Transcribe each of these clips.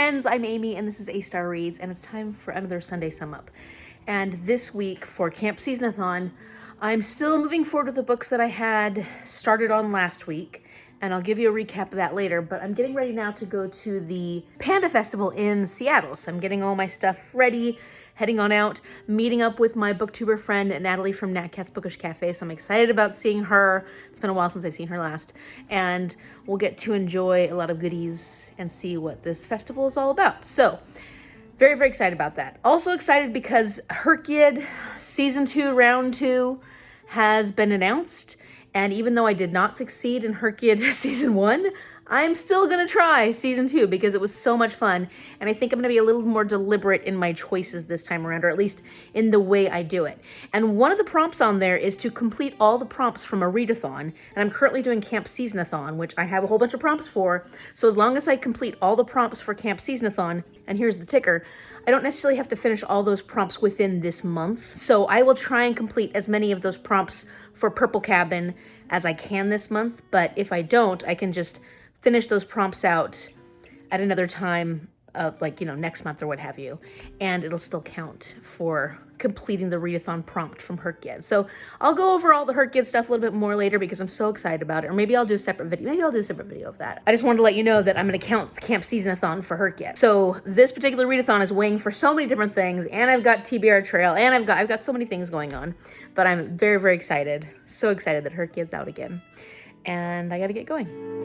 friends, I'm Amy and this is A-Star Reads, and it's time for another Sunday Sum Up. And this week for Camp Seasonathon, I'm still moving forward with the books that I had started on last week, and I'll give you a recap of that later, but I'm getting ready now to go to the Panda Festival in Seattle, so I'm getting all my stuff ready, heading on out, meeting up with my booktuber friend Natalie from Nat Cat's Bookish Cafe, so I'm excited about seeing her. It's been a while since I've seen her last, and we'll get to enjoy a lot of goodies and see what this festival is all about. So, very, very excited about that. Also excited because HRCYED Season 2, Round 2 has been announced, and even though I did not succeed in HRCYED Season 1, I'm still gonna try Season 2 because it was so much fun, and I think I'm gonna be a little more deliberate in my choices this time around, or at least in the way I do it. And one of the prompts on there is to complete all the prompts from a readathon, and I'm currently doing Camp Seasonathon, which I have a whole bunch of prompts for, so as long as I complete all the prompts for Camp Seasonathon, and here's the ticker, I don't necessarily have to finish all those prompts within this month, so I will try and complete as many of those prompts for Purple Cabin as I can this month, but if I don't, I can just finish those prompts out at another time, like, you know, next month or what have you, and it'll still count for completing the readathon prompt from HRCYED. So I'll go over all the HRCYED stuff a little bit more later because I'm so excited about it, or maybe I'll do a separate video. Maybe I'll do a separate video of that. I just wanted to let you know that I'm gonna count Camp Seasonathon for HRCYED. So this particular readathon is weighing for so many different things, and I've got TBR Trail, and I've got so many things going on, but I'm very, very excited. So excited that HRCYED's out again, and I gotta get going.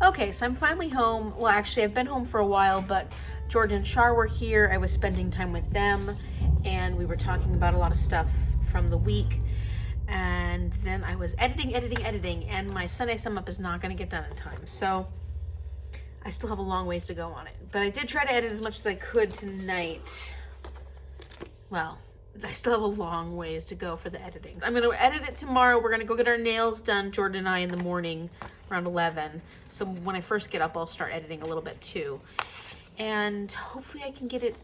Okay, so I'm finally home. Well, actually, I've been home for a while, but Jordan and Shar were here. I was spending time with them, and we were talking about a lot of stuff from the week. And then I was editing, and my Sunday Sum Up is not going to get done in time. So I still have a long ways to go on it. But I did try to edit as much as I could tonight. Well, I still have a long ways to go for the editing. I'm going to edit it tomorrow. We're going to go get our nails done, Jordan and I, in the morning around 11. So when I first get up, I'll start editing a little bit too. And hopefully I can get it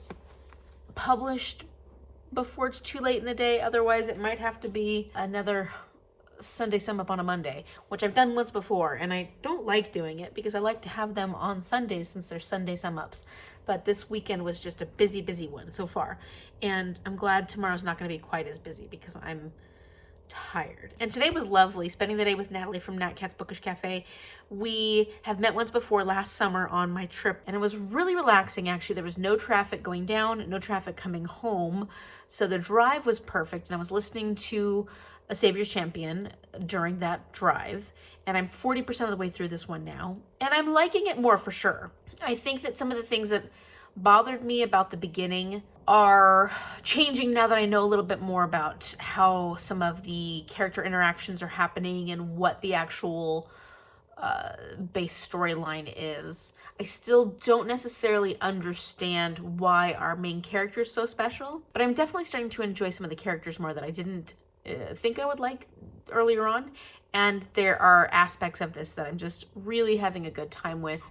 published before it's too late in the day. Otherwise, it might have to be another Sunday Sum Up on a Monday, which I've done once before. And I don't like doing it because I like to have them on Sundays since they're Sunday Sum Ups. But this weekend was just a busy, busy one so far. And I'm glad tomorrow's not going to be quite as busy because I'm tired. And today was lovely, spending the day with Natalie from Nat Cat's Bookish Cafe. We have met once before last summer on my trip, and it was really relaxing, actually. There was no traffic going down, no traffic coming home, so the drive was perfect, and I was listening to A Savior's Champion during that drive, and I'm 40% of the way through this one now, and I'm liking it more for sure. I think that some of the things that bothered me about the beginning are changing now that I know a little bit more about how some of the character interactions are happening and what the actual base storyline is. I still don't necessarily understand why our main character is so special, but I'm definitely starting to enjoy some of the characters more that I didn't think I would like earlier on. And there are aspects of this that I'm just really having a good time with,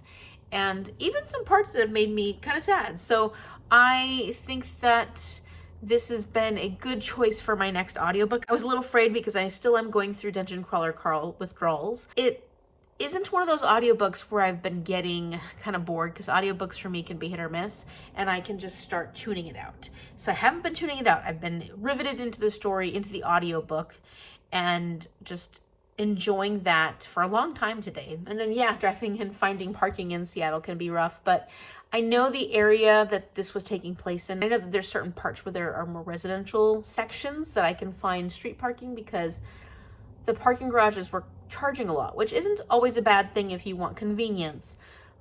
and even some parts that have made me kind of sad. So I think that this has been a good choice for my next audiobook. I was a little afraid because I still am going through Dungeon Crawler Carl withdrawals. It isn't one of those audiobooks where I've been getting kind of bored, because audiobooks for me can be hit or miss, and I can just start tuning it out. So I haven't been tuning it out. I've been riveted into the story, into the audiobook, and just enjoying that for a long time today. And then, yeah, driving and finding parking in Seattle can be rough, but I know the area that this was taking place in. I know that there's certain parts where there are more residential sections that I can find street parking, because the parking garages were charging a lot, which isn't always a bad thing if you want convenience,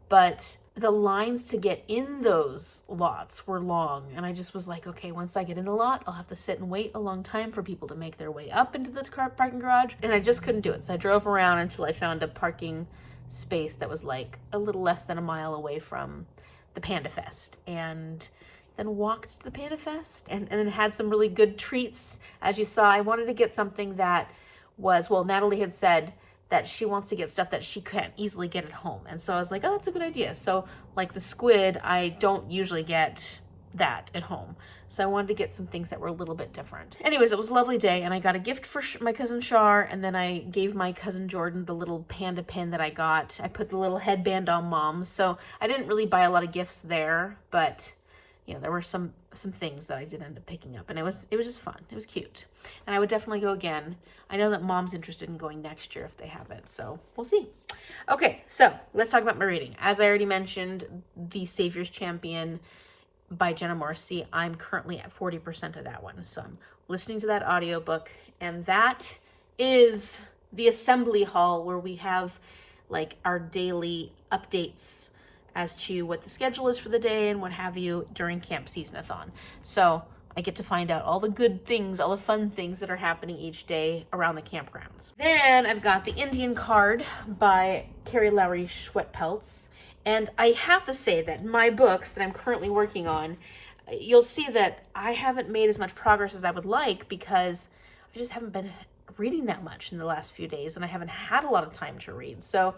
but the lines to get in those lots were long, and I just was like, okay, once I get in the lot, I'll have to sit and wait a long time for people to make their way up into the parking garage, and I just couldn't do it. So I drove around until I found a parking space that was like a little less than a mile away from the Panda Fest, and then walked to the Panda Fest and then had some really good treats. As you saw, I wanted to get something that was, well, Natalie had said that she wants to get stuff that she can't easily get at home. And so I was like, oh, that's a good idea. So like the squid, I don't usually get that at home. So I wanted to get some things that were a little bit different. Anyways, it was a lovely day, and I got a gift for my cousin Shar, and then I gave my cousin Jordan the little panda pin that I got. I put the little headband on Mom. So I didn't really buy a lot of gifts there, but you know, there were some things that I did end up picking up, and it was just fun. It was cute, and I would definitely go again. I know that Mom's interested in going next year if they have it, so we'll see. Okay, so let's talk about my reading. As I already mentioned, The Savior's Champion by Jenna Moreci. I'm currently at 40% of that one, so I'm listening to that audiobook, and that is the assembly hall where we have like our daily updates as to what the schedule is for the day and what have you during Camp Seasonathon. So I get to find out all the good things, all the fun things that are happening each day around the campgrounds. Then I've got The Indian Card by Carrie, Lowry, Schwettpelz. And I have to say that my books that I'm currently working on, you'll see that I haven't made as much progress as I would like, because I just haven't been reading that much in the last few days, and I haven't had a lot of time to read. So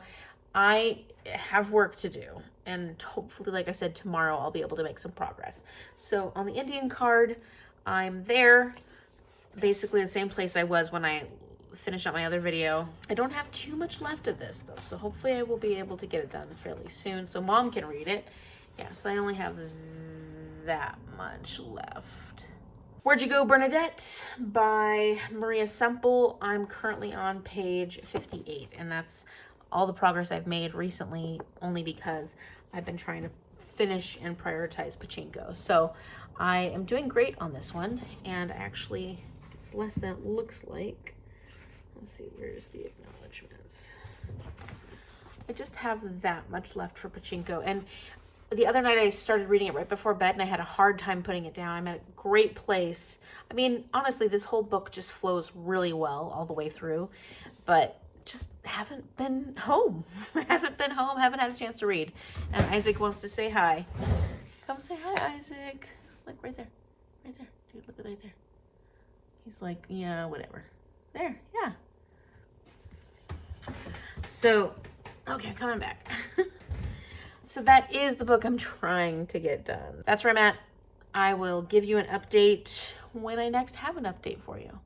I have work to do, and hopefully, like I said, tomorrow I'll be able to make some progress. So on The Indian Card, I'm there, basically the same place I was when I finished up my other video. I don't have too much left of this though, so hopefully I will be able to get it done fairly soon so Mom can read it. Yes, I only have that much left. Where'd You Go, Bernadette by Maria Semple. I'm currently on page 58, and that's all the progress I've made recently, only because I've been trying to finish and prioritize Pachinko. So I am doing great on this one, and actually it's less than it looks like. Let's see, where's the acknowledgements? I just have that much left for Pachinko, and the other night I started reading it right before bed, and I had a hard time putting it down. I'm at a great place. I mean, honestly, this whole book just flows really well all the way through, but just haven't been home. Haven't had a chance to read. And Isaac wants to say hi. Come say hi, Isaac. Look, right there. Right there. Dude, look right there. He's like, yeah, whatever. There, yeah. So, okay, I'm coming back. So that is the book I'm trying to get done. That's where I'm at. I will give you an update when I next have an update for you.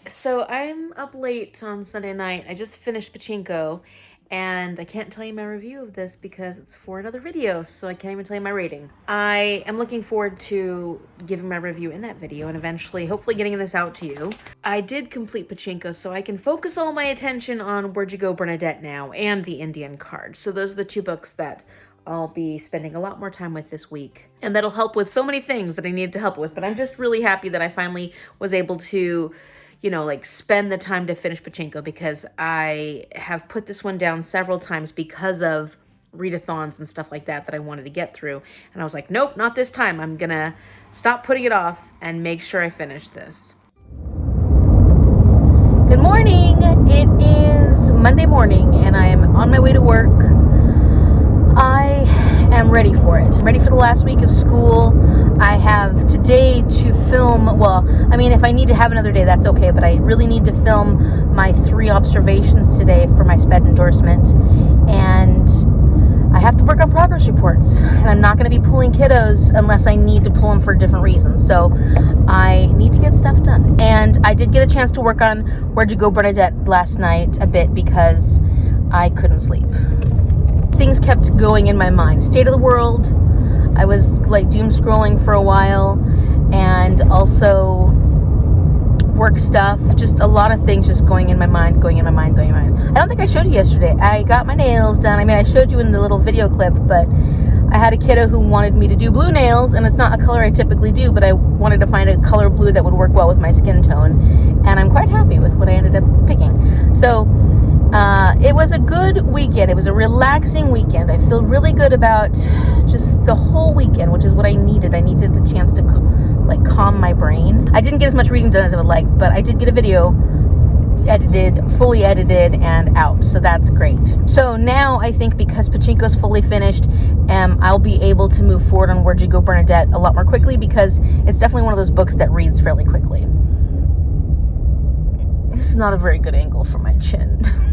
So I'm up late on Sunday night. I just finished Pachinko, and I can't tell you my review of this because it's for another video, so I can't even tell you my rating. I am looking forward to giving my review in that video and eventually, hopefully, getting this out to you. I did complete Pachinko, so I can focus all my attention on Where'd You Go, Bernadette now, and The Indian Card. So those are the two books that I'll be spending a lot more time with this week. And that'll help with so many things that I needed to help with. But I'm just really happy that I finally was able to, you know, like spend the time to finish Pachinko, because I have put this one down several times because of readathons and stuff like that I wanted to get through. And I was like, nope, not this time. I'm gonna stop putting it off and make sure I finish this. Good morning. It is Monday morning and I am on my way to work. I am ready for it. I'm ready for the last week of school. I have today to film, well, I mean, if I need to have another day, that's okay, but I really need to film my 3 observations today for my SPED endorsement. And I have to work on progress reports. And I'm not going to be pulling kiddos unless I need to pull them for different reasons. So I need to get stuff done. And I did get a chance to work on Where'd You Go, Bernadette last night a bit because I couldn't sleep. Things kept going in my mind. State of the world. I was like doom scrolling for a while, and also work stuff. Just a lot of things just going in my mind. I don't think I showed you yesterday. I got my nails done. I mean, I showed you in the little video clip, but I had a kiddo who wanted me to do blue nails, and it's not a color I typically do, but I wanted to find a color blue that would work well with my skin tone, and I'm quite happy with what I ended up picking. So it was a good weekend. It was a relaxing weekend. I feel really good about just the whole weekend, which is what I needed. I needed the chance to calm my brain. I didn't get as much reading done as I would like, but I did get a video fully edited and out, so that's great. So now I think because Pachinko's fully finished, I'll be able to move forward on Where'd You Go, Bernadette a lot more quickly, because it's definitely one of those books that reads fairly quickly. This is not a very good angle for my chin.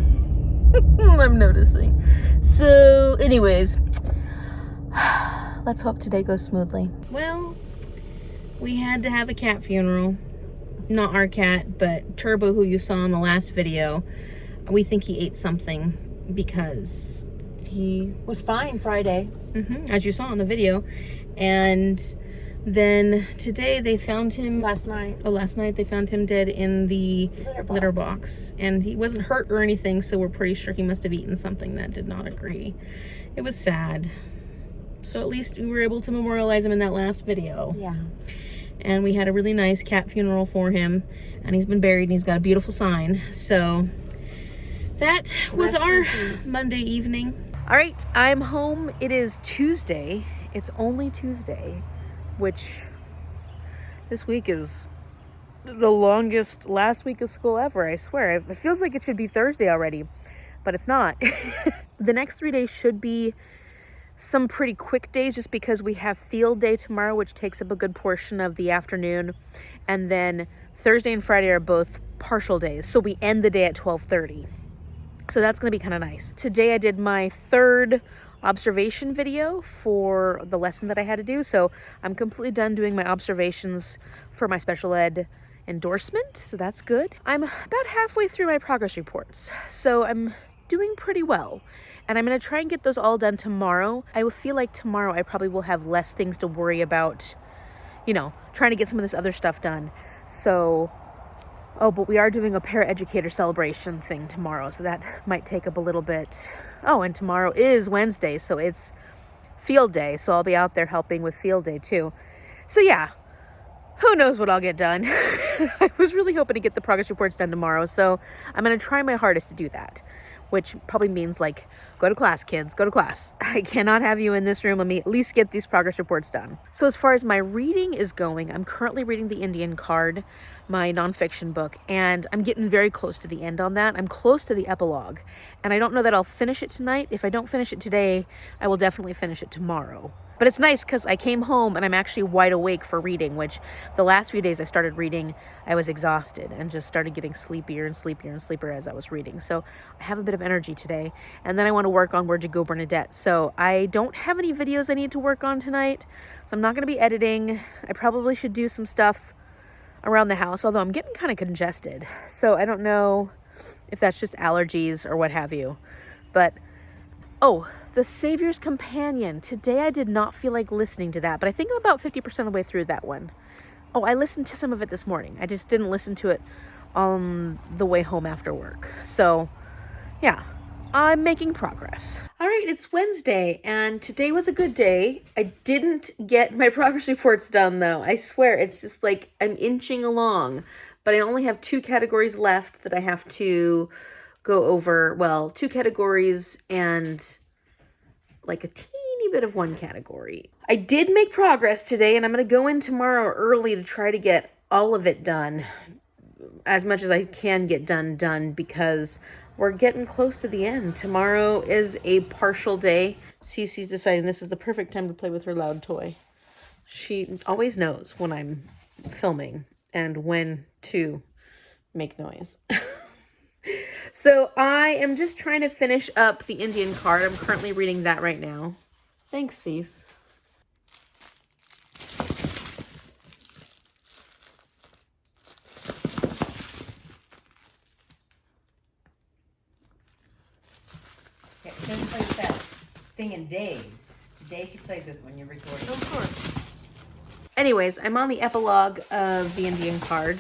I'm noticing. So anyways, let's hope today goes smoothly. Well, we had to have a cat funeral. Not our cat, but Turbo, who you saw in the last video. We think he ate something because he was fine Friday. As you saw in the video. And then today they found him last night they found him dead in the litter box, and he wasn't hurt or anything, so we're pretty sure he must have eaten something that did not agree. It was sad. So at least we were able to memorialize him in that last video. Yeah. And we had a really nice cat funeral for him, and he's been buried, and he's got a beautiful sign. So that was our Monday evening. All right, I'm home. It is Tuesday. It's only Tuesday, which this week is the last week of school ever, I swear. It feels like it should be Thursday already, but it's not. The next 3 days should be some pretty quick days, just because we have field day tomorrow, which takes up a good portion of the afternoon, and then Thursday and Friday are both partial days, so we end the day at 12:30. So that's going to be kind of nice. Today I did my 3rd observation video for the lesson that I had to do, so I'm completely done doing my observations for my special ed endorsement, so that's good. I'm about halfway through my progress reports, so I'm doing pretty well, and I'm going to try and get those all done tomorrow. I will feel like tomorrow I probably will have less things to worry about, you know, trying to get some of this other stuff done. So but we are doing a paraeducator celebration thing tomorrow, so that might take up a little bit. Oh, and tomorrow is Wednesday, so it's field day, so I'll be out there helping with field day too. So yeah, who knows what I'll get done. I was really hoping to get the progress reports done tomorrow, so I'm going to try my hardest to do that, which probably means like, go to class, kids, go to class. I cannot have you in this room. Let me at least get these progress reports done. So as far as my reading is going, I'm currently reading The Indian Card, my nonfiction book, and I'm getting very close to the end on that. I'm close to the epilogue, and I don't know that I'll finish it tonight. If I don't finish it today, I will definitely finish it tomorrow. But it's nice because I came home and I'm actually wide awake for reading, which the last few days I started reading, I was exhausted and just started getting sleepier and sleepier and sleepier as I was reading. So I have a bit of energy today. And then I want to work on Where'd You Go, Bernadette. So I don't have any videos I need to work on tonight, so I'm not going to be editing. I probably should do some stuff around the house, although I'm getting kind of congested. So I don't know if that's just allergies or what have you. But, oh, The Savior's Companion. Today I did not feel like listening to that, but I think I'm about 50% of the way through that one. Oh, I listened to some of it this morning. I just didn't listen to it on the way home after work. So, yeah, I'm making progress. All right, it's Wednesday, and today was a good day. I didn't get my progress reports done, though. I swear, it's just like I'm inching along, but I only have 2 categories left that I have to go over. Well, 2 categories and like a teeny bit of one category. I did make progress today, and I'm going to go in tomorrow early to try to get all of it done, as much as I can get done, because we're getting close to the end. Tomorrow is a partial day. Cece's deciding this is the perfect time to play with her loud toy. She always knows when I'm filming and when to make noise. So I am just trying to finish up the Indian card. I'm currently reading that right now. Thanks, Cease. Yeah, she doesn't play with that thing in days. Today she plays with it when you're recording. Of course. Anyways, I'm on the epilogue of the Indian card.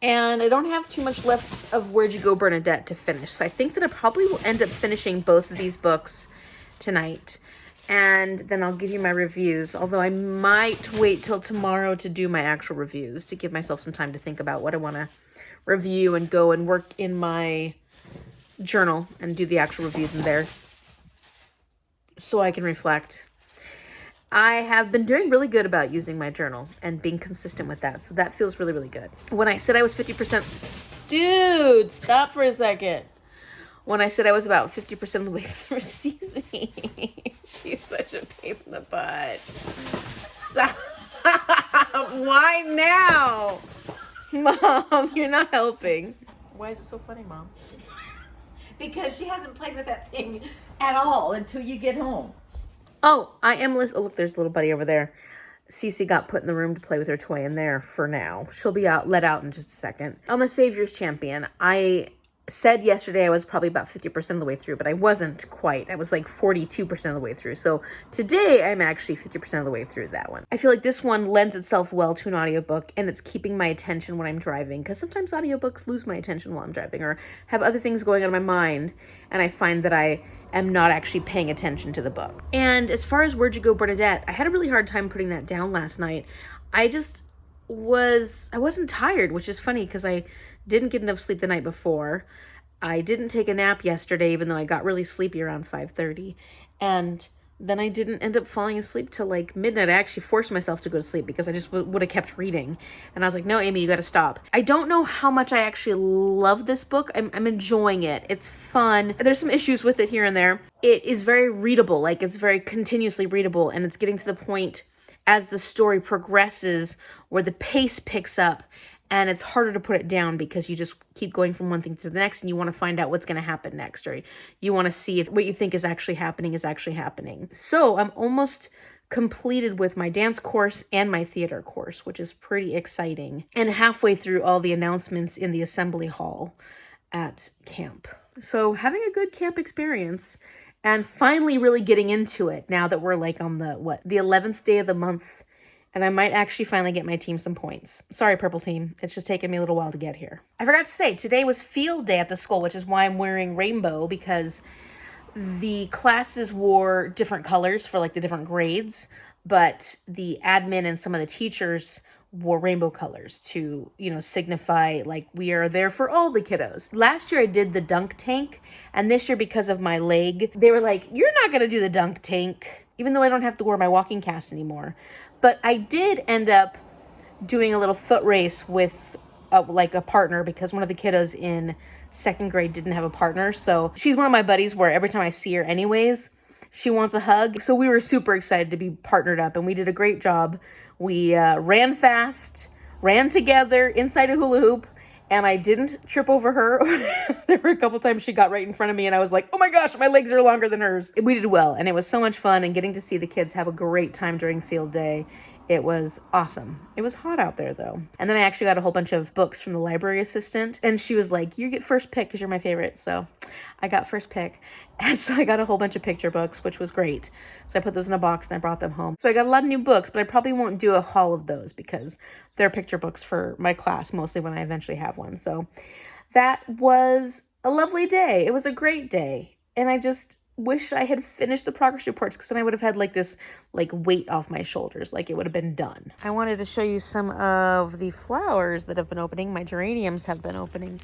And I don't have too much left of Where'd You Go, Bernadette to finish. So I think that I probably will end up finishing both of these books tonight. And then I'll give you my reviews. Although I might wait till tomorrow to do my actual reviews, to give myself some time to think about what I want to review and go and work in my journal and do the actual reviews in there so I can reflect. I have been doing really good about using my journal and being consistent with that. So that feels really, really good. When I said I was 50%... Dude, stop for a second. When I said I was about 50% of the way through seasoning. She's such a pain in the butt. Stop. Why now? Mom, you're not helping. Why is it so funny, Mom? Because she hasn't played with that thing at all until you get home. Oh, I am listening. Oh, look, there's a little buddy over there. Cece got put in the room to play with her toy in there for now. She'll be let out in just a second. On the Savior's Champion, I said yesterday I was probably about 50% of the way through, but I wasn't quite. I was like 42% of the way through. So today I'm actually 50% of the way through that one. I feel like this one lends itself well to an audiobook, and it's keeping my attention when I'm driving, because sometimes audiobooks lose my attention while I'm driving or have other things going on in my mind, and I find that I am not actually paying attention to the book. And as far as Where'd You Go, Bernadette, I had a really hard time putting that down last night. I wasn't tired, which is funny because I didn't get enough sleep the night before. I didn't take a nap yesterday, even though I got really sleepy around 5:30. And then I didn't end up falling asleep till like midnight. I actually forced myself to go to sleep because I just would have kept reading. And I was like, no, Amy, you got to stop. I don't know how much I actually love this book. I'm enjoying it. It's fun. There's some issues with it here and there. It is very readable. Like, it's very continuously readable. And it's getting to the point as the story progresses where the pace picks up. And it's harder to put it down because you just keep going from one thing to the next, and you want to find out what's going to happen next, or you want to see if what you think is actually happening. So I'm almost completed with my dance course and my theater course, which is pretty exciting. And halfway through all the announcements in the assembly hall at camp. So having a good camp experience and finally really getting into it now that we're like on the 11th day of the month. And I might actually finally get my team some points. Sorry, Purple Team. It's just taken me a little while to get here. I forgot to say, today was field day at the school, which is why I'm wearing rainbow, because the classes wore different colors for like the different grades, but the admin and some of the teachers wore rainbow colors to, signify like we are there for all the kiddos. Last year I did the dunk tank, and this year because of my leg, they were like, you're not going to do the dunk tank, even though I don't have to wear my walking cast anymore. But I did end up doing a little foot race with a partner, because one of the kiddos in second grade didn't have a partner. So she's one of my buddies where every time I see her anyways, she wants a hug. So we were super excited to be partnered up, and we did a great job. We ran fast, ran together inside a hula hoop, and I didn't trip over her. There were a couple times she got right in front of me, and I was like, oh my gosh, my legs are longer than hers. We did well, and it was so much fun, and getting to see the kids have a great time during field day. It was awesome. It was hot out there, though. And then I actually got a whole bunch of books from the library assistant, and she was like, you get first pick because you're my favorite. So I got first pick. And so I got a whole bunch of picture books, which was great. So I put those in a box and I brought them home. So I got a lot of new books, but I probably won't do a haul of those because they're picture books for my class, mostly when I eventually have one. So that was a lovely day. It was a great day. And I just wish I had finished the progress reports, because then I would have had this weight off my shoulders, like it would have been done. I wanted to show you some of the flowers that have been opening. My geraniums have been opening.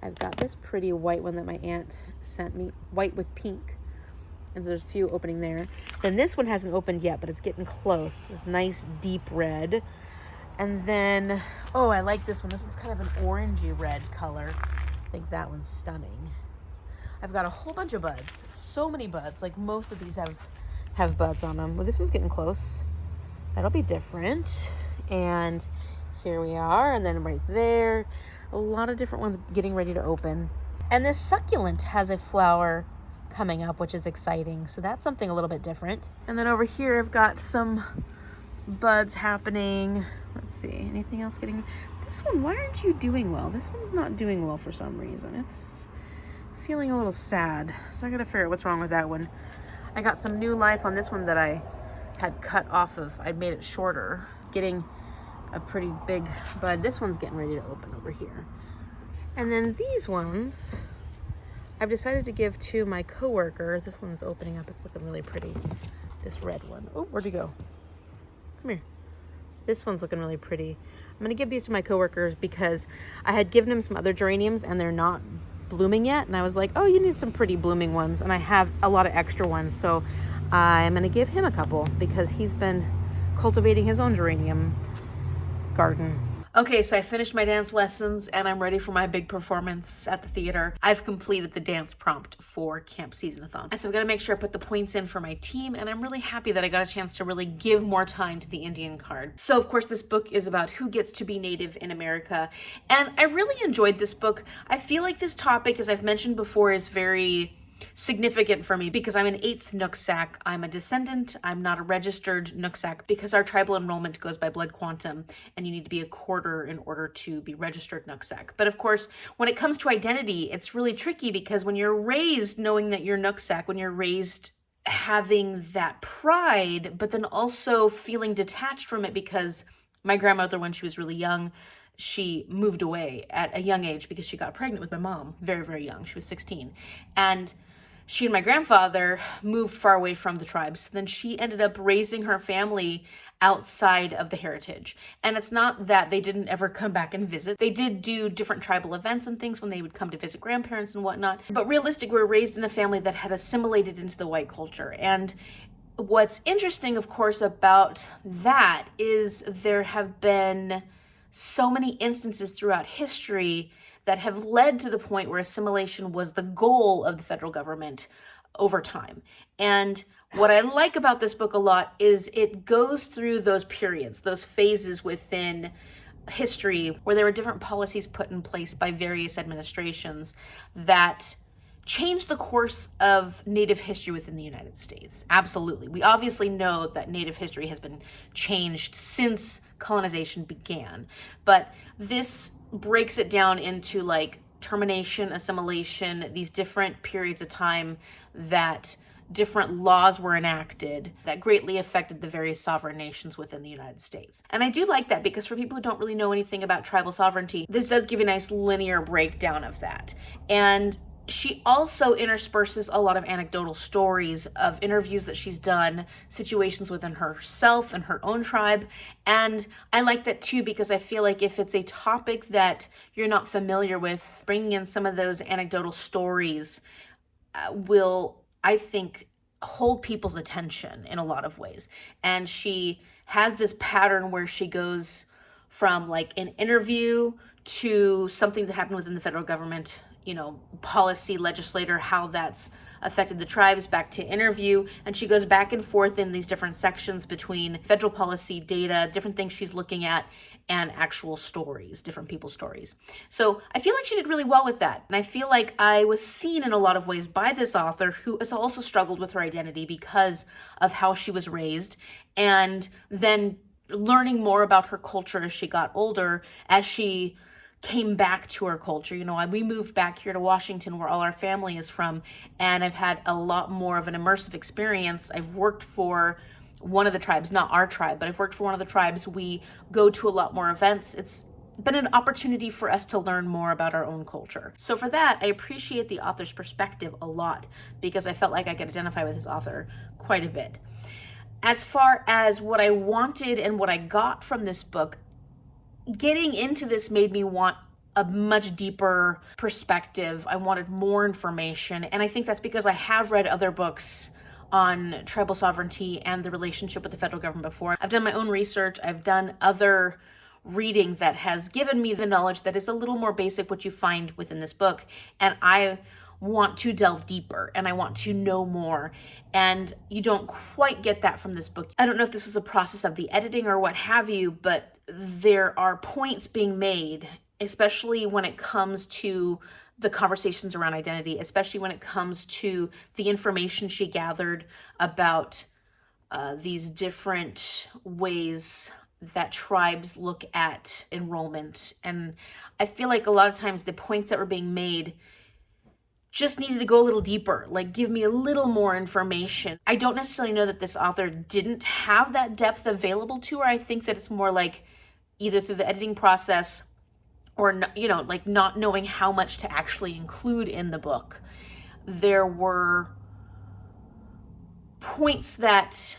I've got this pretty white one that my aunt sent me, white with pink. And there's a few opening there. Then this one hasn't opened yet, but it's getting close. It's this nice deep red. And then, oh, I like this one. This one's kind of an orangey red color. I think that one's stunning. I've got a whole bunch of buds. So many buds. Like most of these have buds on them. Well, this one's getting close. That'll be different. And here we are. And then right there, a lot of different ones getting ready to open. And this succulent has a flower coming up, which is exciting. So that's something a little bit different. And then over here, I've got some buds happening. Let's see, anything else getting... This one, why aren't you doing well? This one's not doing well for some reason. It's feeling a little sad. So I gotta figure out what's wrong with that one. I got some new life on this one that I had cut off of. I made it shorter, getting a pretty big bud. This one's getting ready to open over here. And then these ones, I've decided to give to my coworker. This one's opening up. It's looking really pretty. This red one. Oh, where'd you go? Come here. This one's looking really pretty. I'm going to give these to my coworkers because I had given him some other geraniums and they're not blooming yet. And I was like, oh, you need some pretty blooming ones. And I have a lot of extra ones. So I'm going to give him a couple because he's been cultivating his own geranium garden. Okay, so I finished my dance lessons and I'm ready for my big performance at the theater. I've completed the dance prompt for Camp Seasonathon. And so I've got to make sure I put the points in for my team, and I'm really happy that I got a chance to really give more time to the Indian card. So of course this book is about who gets to be Native in America, and I really enjoyed this book. I feel like this topic, as I've mentioned before, is very significant for me because I'm an 8th Nooksack. I'm a descendant. I'm not a registered Nooksack because our tribal enrollment goes by blood quantum and you need to be a quarter in order to be registered Nooksack. But of course, when it comes to identity, it's really tricky because when you're raised knowing that you're Nooksack, when you're raised having that pride, but then also feeling detached from it because my grandmother, when she was really young, she moved away at a young age because she got pregnant with my mom very, very young. She was 16. And she and my grandfather moved far away from the tribes. Then she ended up raising her family outside of the heritage. And it's not that they didn't ever come back and visit. They did do different tribal events and things when they would come to visit grandparents and whatnot. But realistically, we were raised in a family that had assimilated into the white culture. And what's interesting, of course, about that is there have been so many instances throughout history that have led to the point where assimilation was the goal of the federal government over time. And what I like about this book a lot is it goes through those periods, those phases within history where there were different policies put in place by various administrations that changed the course of Native history within the United States. Absolutely. We obviously know that Native history has been changed since colonization began, but this breaks it down into like termination, assimilation, these different periods of time that different laws were enacted that greatly affected the various sovereign nations within the United States. And I do like that because for people who don't really know anything about tribal sovereignty, this does give a nice linear breakdown of that. And she also intersperses a lot of anecdotal stories of interviews that she's done, situations within herself and her own tribe. And I like that too, because I feel like if it's a topic that you're not familiar with, bringing in some of those anecdotal stories will, I think, hold people's attention in a lot of ways. And she has this pattern where she goes from like an interview to something that happened within the federal government, you know, policy, legislator, how that's affected the tribes, back to interview. And she goes back and forth in these different sections between federal policy, data, different things she's looking at, and actual stories, different people's stories. So I feel like she did really well with that. And I feel like I was seen in a lot of ways by this author who has also struggled with her identity because of how she was raised, and then learning more about her culture as she got older, as she came back to our culture. You know, we moved back here to Washington where all our family is from, and I've had a lot more of an immersive experience. I've worked for one of the tribes, not our tribe, but I've worked for one of the tribes. We go to a lot more events. It's been an opportunity for us to learn more about our own culture. So for that, I appreciate the author's perspective a lot because I felt like I could identify with this author quite a bit. As far as what I wanted and what I got from this book, getting into this made me want a much deeper perspective. I wanted more information. And I think that's because I have read other books on tribal sovereignty and the relationship with the federal government before. I've done my own research. I've done other reading that has given me the knowledge that is a little more basic, what you find within this book. And I want to delve deeper and I want to know more. And you don't quite get that from this book. I don't know if this was a process of the editing or what have you, but there are points being made, especially when it comes to the conversations around identity, especially when it comes to the information she gathered about these different ways that tribes look at enrollment. And I feel like a lot of times the points that were being made just needed to go a little deeper, like give me a little more information. I don't necessarily know that this author didn't have that depth available to her. I think that it's more like either through the editing process or, you know, like not knowing how much to actually include in the book. There were points that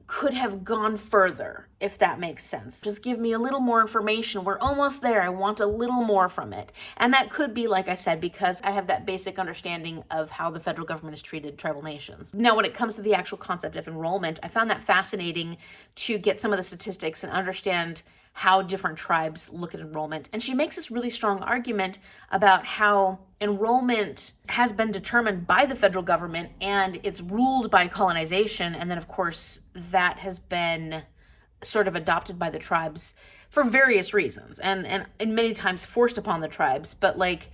could have gone further, if that makes sense. Just give me a little more information. We're almost there. I want a little more from it. And that could be, like I said, because I have that basic understanding of how the federal government has treated tribal nations. Now, when it comes to the actual concept of enrollment, I found that fascinating to get some of the statistics and understand how different tribes look at enrollment. And she makes this really strong argument about how enrollment has been determined by the federal government and it's ruled by colonization. And then, of course, that has been sort of adopted by the tribes for various reasons and many times forced upon the tribes, but like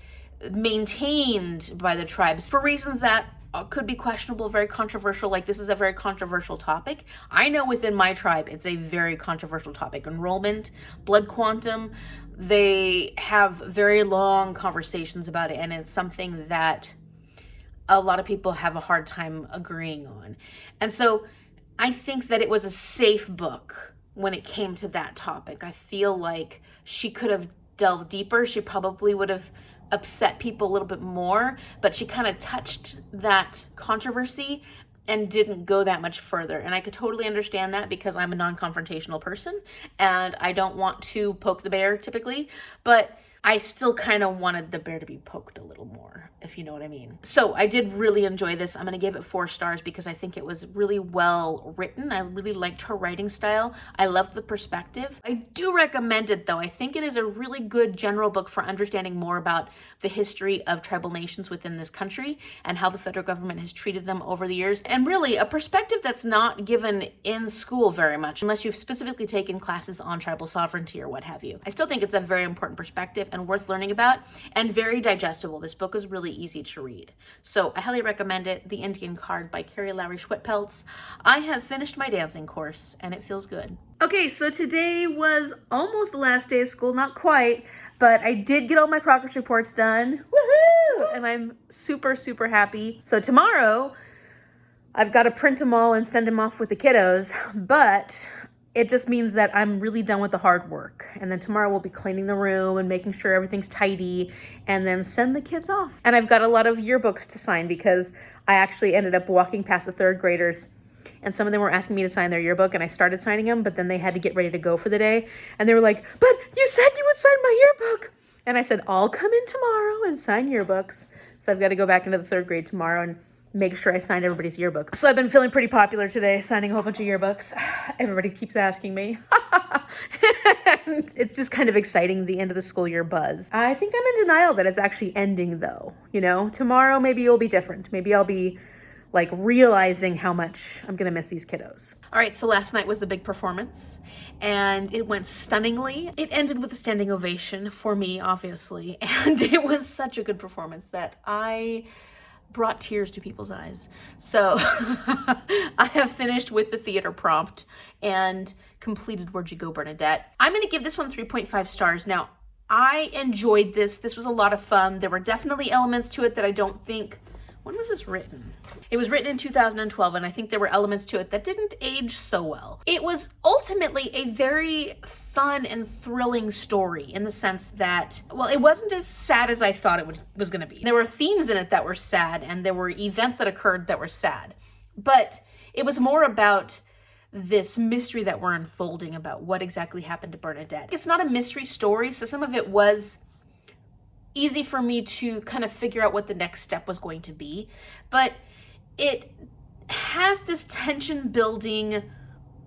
maintained by the tribes for reasons that could be questionable, very controversial. Like this is a very controversial topic. I know within my tribe, it's a very controversial topic. Enrollment, blood quantum, they have very long conversations about it. And it's something that a lot of people have a hard time agreeing on. And so I think that it was a safe book when it came to that topic. I feel like she could have delved deeper. She probably would have upset people a little bit more, but she kind of touched that controversy and didn't go that much further. And I could totally understand that because I'm a non-confrontational person and I don't want to poke the bear typically, but I still kind of wanted the bear to be poked a little more, if you know what I mean. So I did really enjoy this. I'm going to give it 4 stars because I think it was really well written. I really liked her writing style. I loved the perspective. I do recommend it though. I think it is a really good general book for understanding more about the history of tribal nations within this country and how the federal government has treated them over the years. And really a perspective that's not given in school very much, unless you've specifically taken classes on tribal sovereignty or what have you. I still think it's a very important perspective and worth learning about and very digestible. This book is really easy to read. So I highly recommend it. The Indian Card by Carrie, Lowry, Schwettpelz. I have finished my dancing course and it feels good. Okay, so today was almost the last day of school, not quite, but I did get all my progress reports done. Woohoo! And I'm super, super happy. So tomorrow I've got to print them all and send them off with the kiddos, but it just means that I'm really done with the hard work. And then tomorrow we'll be cleaning the room and making sure everything's tidy and then send the kids off. And I've got a lot of yearbooks to sign because I actually ended up walking past the 3rd graders and some of them were asking me to sign their yearbook and I started signing them, but then they had to get ready to go for the day. And they were like, but you said you would sign my yearbook. And I said, I'll come in tomorrow and sign yearbooks. So I've got to go back into the 3rd grade tomorrow and make sure I signed everybody's yearbook. So I've been feeling pretty popular today, signing a whole bunch of yearbooks. Everybody keeps asking me. And it's just kind of exciting, the end of the school year buzz. I think I'm in denial that it's actually ending though. You know, tomorrow maybe it'll be different. Maybe I'll be like realizing how much I'm gonna miss these kiddos. All right, so last night was the big performance and it went stunningly. It ended with a standing ovation for me, obviously. And it was such a good performance that I brought tears to people's eyes. So I have finished with the theater prompt and completed Where'd You Go, Bernadette. I'm going to give this one 3.5 stars. Now, I enjoyed this. This was a lot of fun. There were definitely elements to it that I don't think... When was this written? It was written in 2012, and I think there were elements to it that didn't age so well. It was ultimately a very fun and thrilling story in the sense that, well, it wasn't as sad as I thought it was going to be. There were themes in it that were sad, and there were events that occurred that were sad. But it was more about this mystery that we're unfolding about what exactly happened to Bernadette. It's not a mystery story, so some of it was easy for me to kind of figure out what the next step was going to be, but it has this tension building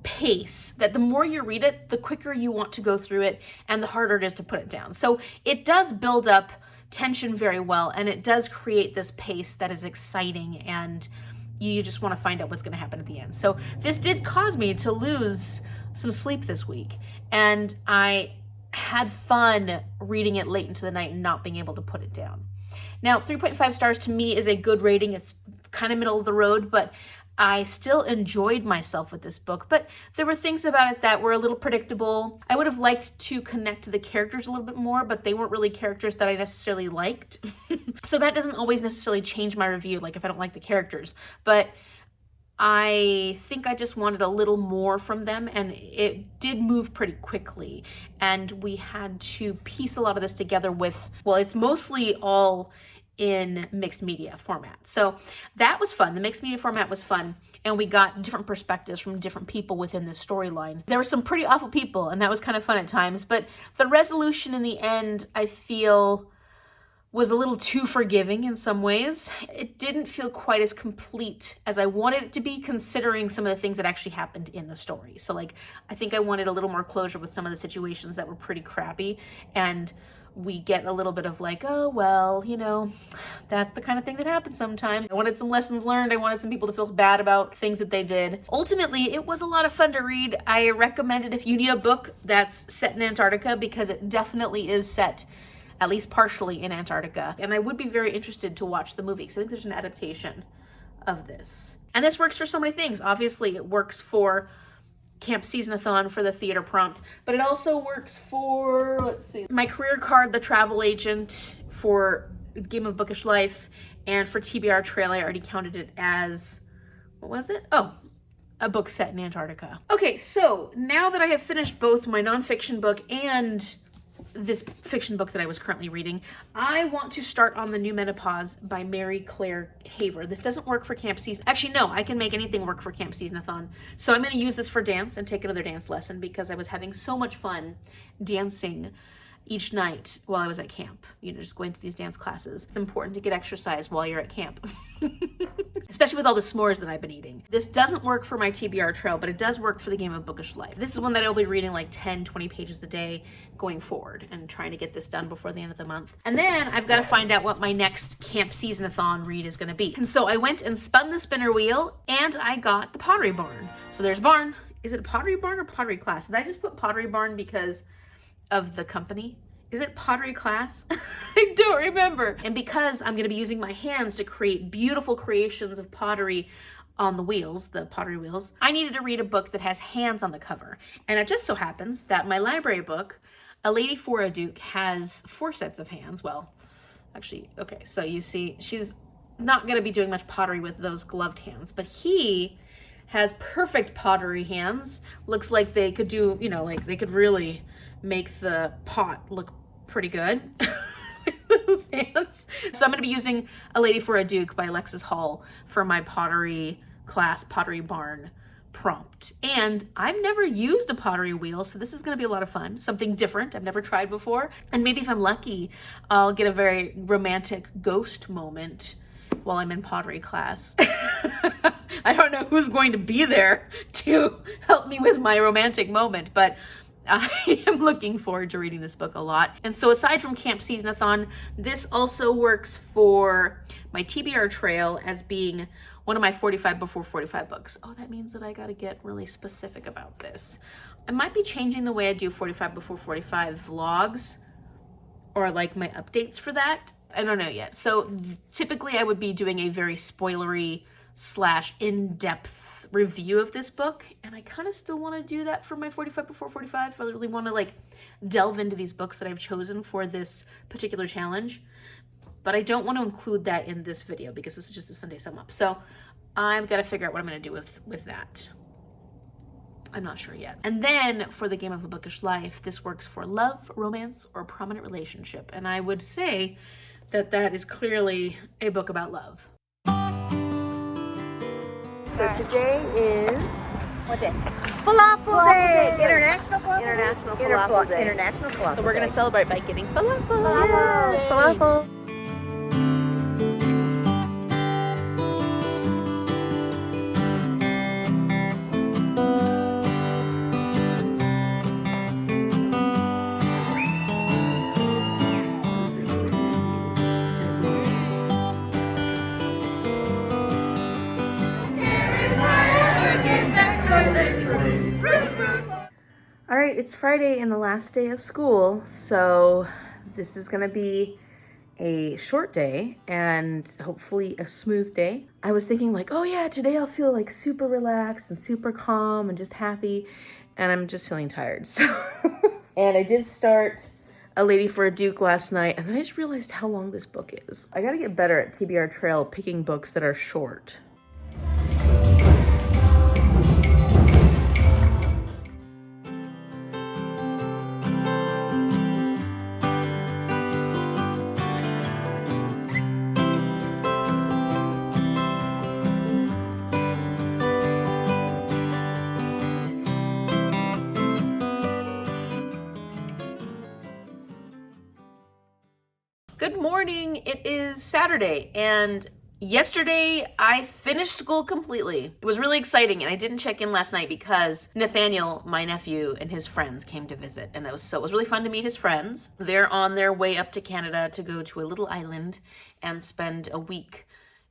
pace that the more you read it, the quicker you want to go through it and the harder it is to put it down. So it does build up tension very well, and it does create this pace that is exciting, and you just want to find out what's going to happen at the end. So this did cause me to lose some sleep this week, and I had fun reading it late into the night and not being able to put it down. Now, 3.5 stars to me is a good rating. It's kind of middle of the road, but I still enjoyed myself with this book, but there were things about it that were a little predictable. I would have liked to connect to the characters a little bit more, but they weren't really characters that I necessarily liked. So that doesn't always necessarily change my review, like if I don't like the characters, but I think I just wanted a little more from them, and it did move pretty quickly, and we had to piece a lot of this together with, well, it's mostly all in mixed media format. So that was fun. The mixed media format was fun, and we got different perspectives from different people within this storyline. There were some pretty awful people, and that was kind of fun at times, but the resolution in the end, I feel, was a little too forgiving in some ways. It didn't feel quite as complete as I wanted it to be, considering some of the things that actually happened in the story. So like, I think I wanted a little more closure with some of the situations that were pretty crappy, and we get a little bit of like, oh, well, you know, that's the kind of thing that happens sometimes. I wanted some lessons learned. I wanted some people to feel bad about things that they did. Ultimately, it was a lot of fun to read. I recommend it if you need a book that's set in Antarctica, because it definitely is set at least partially in Antarctica. And I would be very interested to watch the movie, because I think there's an adaptation of this. And this works for so many things. Obviously, it works for Camp Seasonathon for the theater prompt, but it also works for, let's see, my career card, The Travel Agent, for Game of Bookish Life, and for TBR Trail, I already counted it as, what was it? Oh, a book set in Antarctica. Okay, so now that I have finished both my nonfiction book and this fiction book that I was currently reading, I want to start on the new Menopause by Mary Claire Haver. This doesn't work for Camp Season. Actually, no, I can make anything work for Camp Seasonathon. So I'm going to use this for dance and take another dance lesson, because I was having so much fun dancing each night while I was at camp, you know, just going to these dance classes. It's important to get exercise while you're at camp, especially with all the s'mores that I've been eating. This doesn't work for my TBR trail, but it does work for the Game of Bookish Life. This is one that I'll be reading like 10, 20 pages a day going forward, and trying to get this done before the end of the month. And then I've got to find out what my next Camp Seasonathon read is going to be. And so I went and spun the spinner wheel, and I got the Pottery Barn. So there's Barn. Is it a Pottery Barn or Pottery Class? Did I just put Pottery Barn because of the company? Is it Pottery Class? I don't remember. And because I'm going to be using my hands to create beautiful creations of pottery on the wheels, the pottery wheels, I needed to read a book that has hands on the cover. And it just so happens that my library book, A Lady for a Duke, has 4 sets of hands. Well, actually, okay, so you see, she's not going to be doing much pottery with those gloved hands, but he has perfect pottery hands. Looks like they could do, you know, like they could really make the pot look pretty good. Those hands. So I'm going to be using A Lady for a Duke by Alexis Hall for my pottery class, Pottery Barn prompt. And I've never used a pottery wheel, so this is going to be a lot of fun. Something different I've never tried before. And maybe if I'm lucky, I'll get a very romantic ghost moment while I'm in pottery class. I don't know who's going to be there to help me with my romantic moment, but I am looking forward to reading this book a lot. And so aside from Camp Seasonathon, this also works for my TBR trail as being one of my 45 before 45 books. Oh, that means that I got to get really specific about this. I might be changing the way I do 45 before 45 vlogs, or like my updates for that. I don't know yet. So typically I would be doing a very spoilery / in-depth review of this book, and I kind of still want to do that for my 45 before 45. I really want to like delve into these books that I've chosen for this particular challenge, but I don't want to include that in this video because this is just a Sunday sum up. So I've got to figure out what I'm going to do with that. I'm not sure yet. And then for the Game of a Bookish Life, this works for love, romance, or a prominent relationship, and I would say that that is clearly a book about love. So today is What day? Falafel Day! International Falafel Day. International Falafel Day. International Falafel So we're going to celebrate by getting falafel. Yes, falafel. right, it's Friday and the last day of school, so this is gonna be a short day and hopefully a smooth day. I was thinking like, oh yeah, today I'll feel like super relaxed and super calm and just happy, and I'm just feeling tired, so. And I did start A Lady for a Duke last night, and then I just realized how long this book is. I gotta get better at TBR Trail picking books that are short. Good morning, it is Saturday, and yesterday I finished school completely. It was really exciting, and I didn't check in last night because Nathaniel, my nephew, and his friends came to visit, and it was really fun to meet his friends. They're on their way up to Canada to go to a little island and spend a week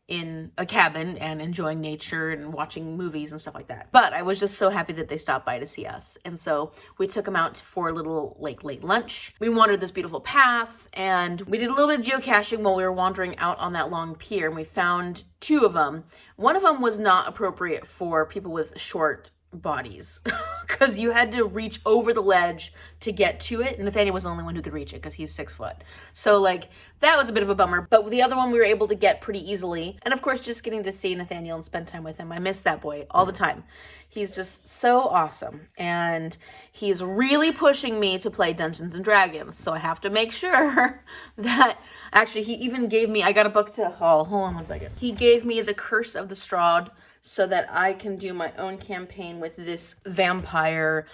in a cabin and enjoying nature and watching movies and stuff like that. But I was just so happy that they stopped by to see us. And so we took them out for a little like late lunch. We wandered this beautiful path and we did a little bit of geocaching while we were wandering out on that long pier, and we found two of them. One of them was not appropriate for people with short bodies because you had to reach over the ledge to get to it. Nathaniel was the only one who could reach it because he's 6 foot. So like that was a bit of a bummer, but the other one we were able to get pretty easily. And of course, just getting to see Nathaniel and spend time with him. I miss that boy all the time. He's just so awesome. And he's really pushing me to play Dungeons and Dragons. So I have to make sure that actually he even gave me, I got a book to haul. Hold on one second. He gave me The Curse of the Strahd so that I can do my own campaign with this vampire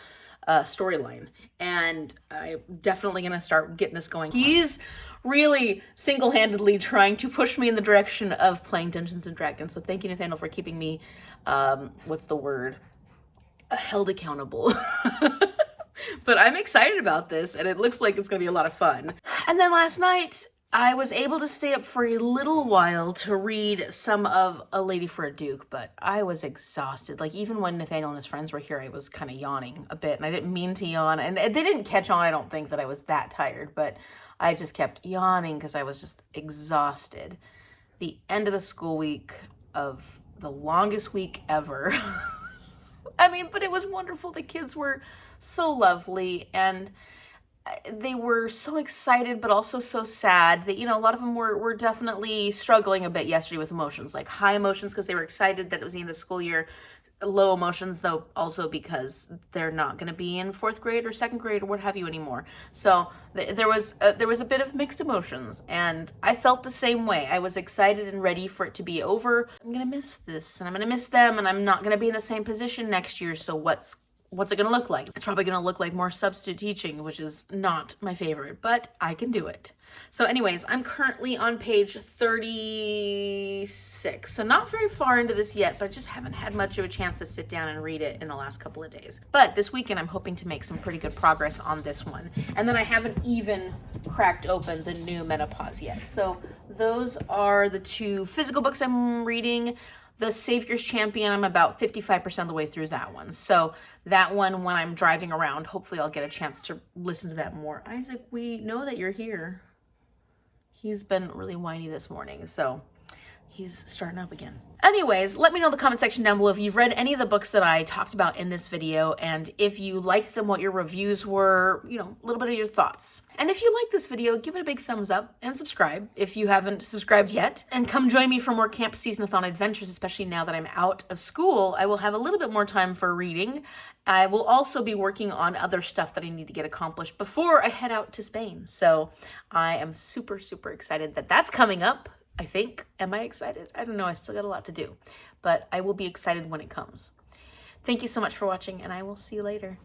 storyline. And I'm definitely gonna start getting this going. He's really single-handedly trying to push me in the direction of playing Dungeons and Dragons. So thank you, Nathaniel, for keeping me, what's the word? Held accountable. But I'm excited about this, and it looks like it's gonna be a lot of fun. And then last night, I was able to stay up for a little while to read some of A Lady for a Duke, but I was exhausted. Like, even when Nathaniel and his friends were here, I was kind of yawning a bit, and I didn't mean to yawn, and they didn't catch on, I don't think, that I was that tired, but I just kept yawning because I was just exhausted. The end of the school week of the longest week ever. I mean, but it was wonderful. The kids were so lovely, and they were so excited, but also so sad that, you know, a lot of them were definitely struggling a bit yesterday with emotions, like high emotions because they were excited that it was the end of the school year, low emotions though also because they're not going to be in 4th grade or 2nd grade or what have you anymore. So there was a bit of mixed emotions, and I felt the same way. I was excited and ready for it to be over. I'm going to miss this, and I'm going to miss them, and I'm not going to be in the same position next year, so what's it gonna look like? It's probably gonna look like more substitute teaching, which is not my favorite, but I can do it. So anyways, I'm currently on page 36, so not very far into this yet, but I just haven't had much of a chance to sit down and read it in the last couple of days. But this weekend, I'm hoping to make some pretty good progress on this one. And then I haven't even cracked open the new Menopause yet. So those are the two physical books I'm reading. The Savior's Champion, I'm about 55% of the way through that one. So that one, when I'm driving around, hopefully I'll get a chance to listen to that more. Isaac, we know that you're here. He's been really whiny this morning, so he's starting up again. Anyways, let me know in the comment section down below if you've read any of the books that I talked about in this video, and if you liked them, what your reviews were, you know, a little bit of your thoughts. And if you like this video, give it a big thumbs up and subscribe if you haven't subscribed yet. And come join me for more Camp Seasonathon adventures, especially now that I'm out of school. I will have a little bit more time for reading. I will also be working on other stuff that I need to get accomplished before I head out to Spain. So I am super, super excited that that's coming up. I think. Am I excited? I don't know. I still got a lot to do, but I will be excited when it comes. Thank you so much for watching, and I will see you later.